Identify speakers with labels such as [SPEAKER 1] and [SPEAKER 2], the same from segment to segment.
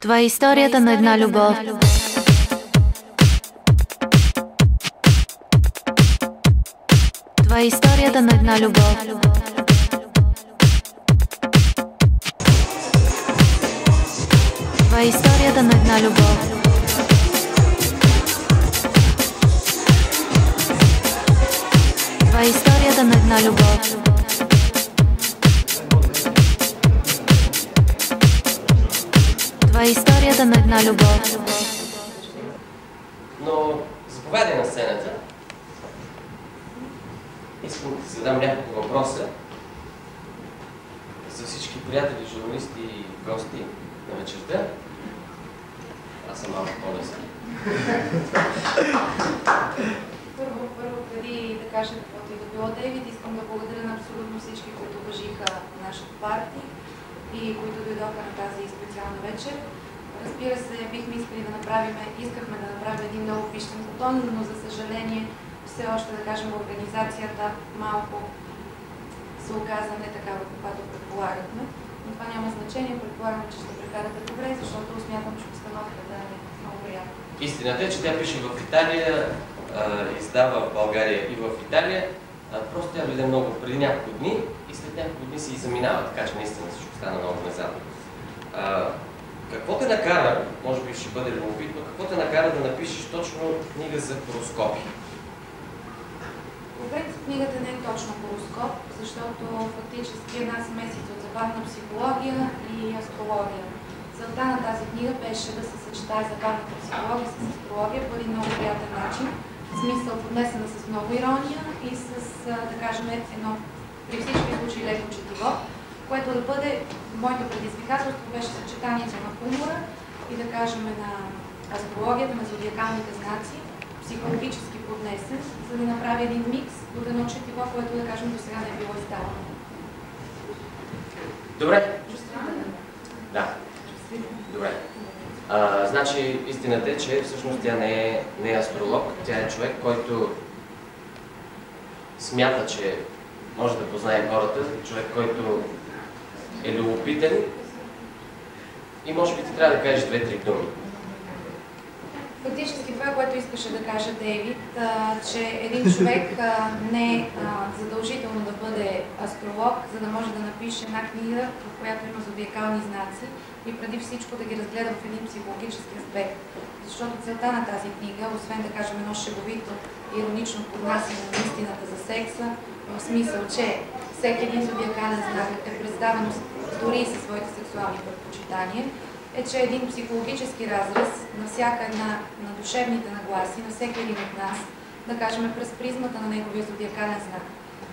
[SPEAKER 1] Това е историята на една любов. Това е историята на една любов. Това е историята на една любов. Това е историята на една любов. Това е историята на една любов.
[SPEAKER 2] Но заповядай на сцената. Искам да ти задам няколко въпроса за всички приятели, журналисти и гости на вечерта. Аз съм малко по-лесен.
[SPEAKER 3] Първо, преди да кажа каквото и да било, Дейвид, искам да благодаря на абсолютно всички, които уважиха нашата партия и които дойдоха на тази специална вечер. Разбира се, бихме искахме да направим един много пищен бутон, но за съжаление все още, да кажем, организацията малко се оказа не такава, каквато предполагахме. Но това няма значение, предполагам, че ще прекарате добре, защото смятам, че обстановката е много приятна.
[SPEAKER 2] Истината е, че тя пише в Италия, издава в България и в Италия. Просто тя дойде много преди няколко дни и след няколко дни си заминава, така че наистина всичко стана много внезапно. Какво те накара, може би ще бъде любопитно, какво те накара да напишеш точно книга за хороскопи?
[SPEAKER 3] По принцип книгата не е точно хороскоп, защото фактически една смесица от забавна психология и астрология. Целта на тази книга беше да се съчетае забавната психология с астрология по един много приятен начин, в смисъл поднесена с много ирония и с, да кажем, едно при всички случаи леко четиво, което да бъде, моето предизвикателство беше съчетанието на хумора и, да кажем, на астрологията, на зодиакалните знаци, психологически поднесен, за да направи един микс от едно четиво, което, да кажем, до сега не е било издавано.
[SPEAKER 2] Добре. Да. Добре. Значи, истината е, че всъщност тя не е астролог, тя е човек, който смята, че може да познае хората, човек, който е любопитен и може би ти трябва да кажеш две-три думи.
[SPEAKER 3] Фактически това, което искаше да каже Дейвид, че един човек не е задължително да бъде астролог, за да може да напише една книга, в която има зодиакални знаци и преди всичко да ги разгледа в един психологически аспект. Защото целта на тази книга, освен да кажем едно шеговито, иронично поднасяне на истината за секса, в смисъл, че всеки един зодиакален знак е представен дори и със своите сексуални предпочитания, е, че един психологически разраз на всяка една на душевните нагласи, на всеки един от нас, да кажем през призмата на неговия зодиакален знак.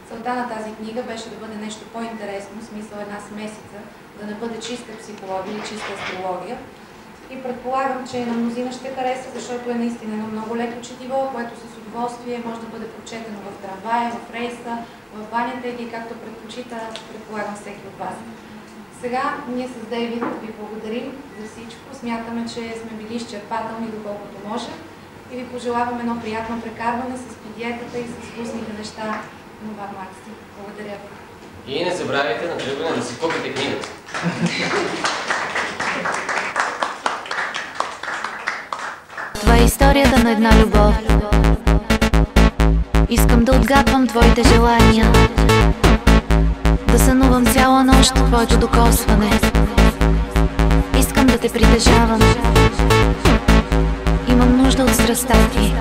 [SPEAKER 3] Целта на тази книга беше да бъде нещо по-интересно, в смисъл една смесица, да не бъде чиста психология или чиста астрология. И предполагам, че на мнозина ще хареса, защото е наистина едно много леко четиво, което с удоволствие може да бъде прочетено в трамвая, в рейса, в банята или както предпочита, предполагам, всеки от вас. Сега ние с Дейвид ви благодарим за всичко. Смятаме, че сме били изчерпателни доколкото можем и ви пожелаваме едно приятно прекарване с диетата и с вкусните неща на Бар Макси. Благодаря ви.
[SPEAKER 2] И не забравяйте на тръгване да си купите книгата.
[SPEAKER 1] Това е историята на една любов. Искам да отгадвам твоите желания, да сънувам цяла нощ твоето докосване. Искам да те притежавам, имам нужда от страстта ти.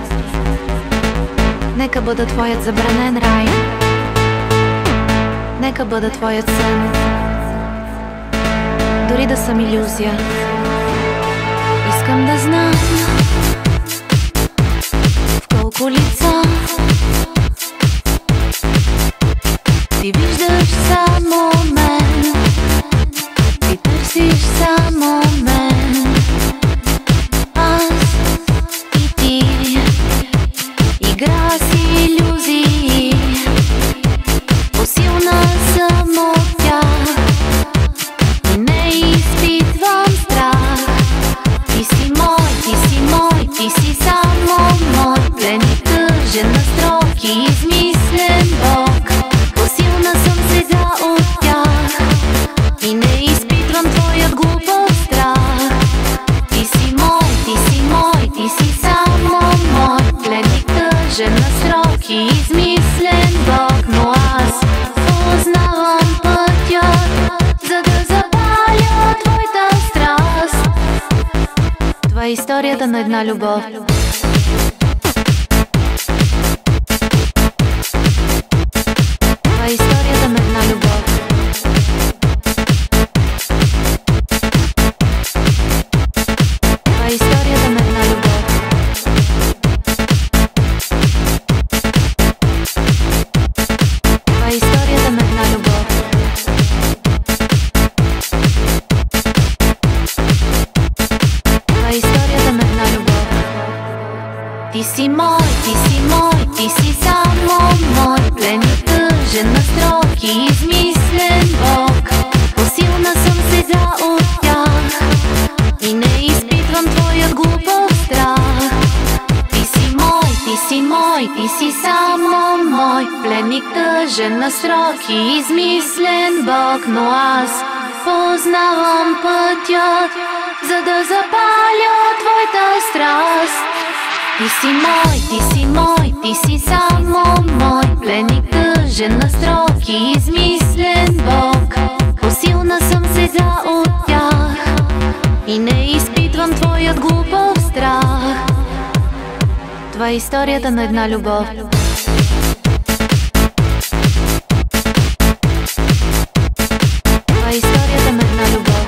[SPEAKER 1] Нека бъда твоят забранен рай, нека бъда твоят сън, дори да съм илюзия. Искам да знам в колко лица ти виждаш само мен, ти търсиш само мен. Аз и ти игра си илюзии, по-силна съм от тях и не изпитвам страх. Ти си мой, ти си само мой, плен и тъжен, настрог и измислен бог. По-силна съм сега от тях и не изпитвам твоят глупав страх. историята на една любов. Това е историята на една любов. Това е историята на една любов. Това е историята на една любов. Това е историята на една любов. Ти си мой, ти си мой, ти си само мой. Пленник, тъжен, настрог и измислен Бог. Посилна съм сега от тях и не изпитвам твоят глупав страх. Ти си мой, ти си мой, ти си само мой. Пленник, тъжен, настрог и измислен Бог. Но аз познавам пътя, за да запаля твоята страст. Ти си мой, ти си мой, ти си само мой. Пленник, тъжен, настрог и измислен Бог. Посилна съм сега от тях и не изпитвам твоят глупав страх. Това е историята на една любов. Това е историята на една любов.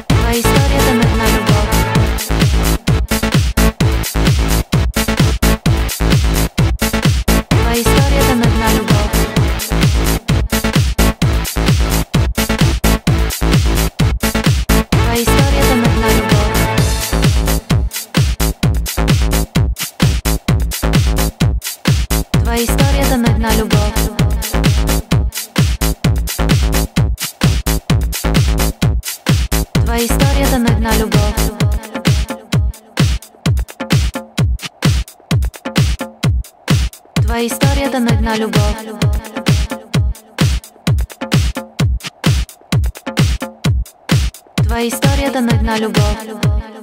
[SPEAKER 1] Това е историята на една любов. Това е историята на една любов. Това е историята на една любов. Това е историята на една любов. Това е историята на една любов. Това е историята на една любов. Това е историята на една любов.